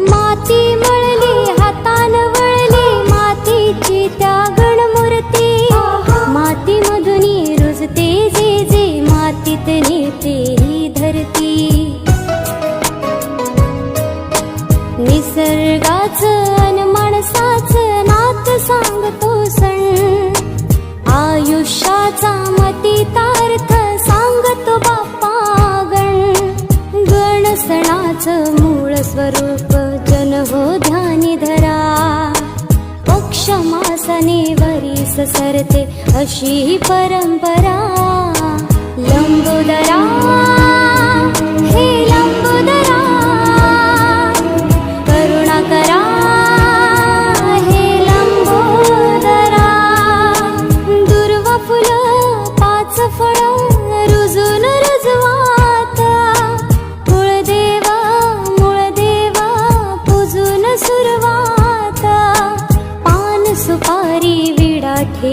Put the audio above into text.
माती मळली हातान वळली मातीची त्या गणमूर्ती माती मधुनी रुजते जे जे मातीत नेते ही धरती निसर्गाचं अन माणसाचं नात सांगतो सण आयुष्याचा मतितार्थ सांगतो बाप्पा गण सणाचं मूळ स्वरूप जन हो ध्यानी धरा पक्ष मासाने वरीस सरते अशी परंपरा लंबोदरा हे लंबोदरा करुणा करा हे लंबोदरा दुर्वा फुलं पाच फळं रुजून रुजवाता मूळदेवा पूजून सुरवाता पान सुपारी विडा ठे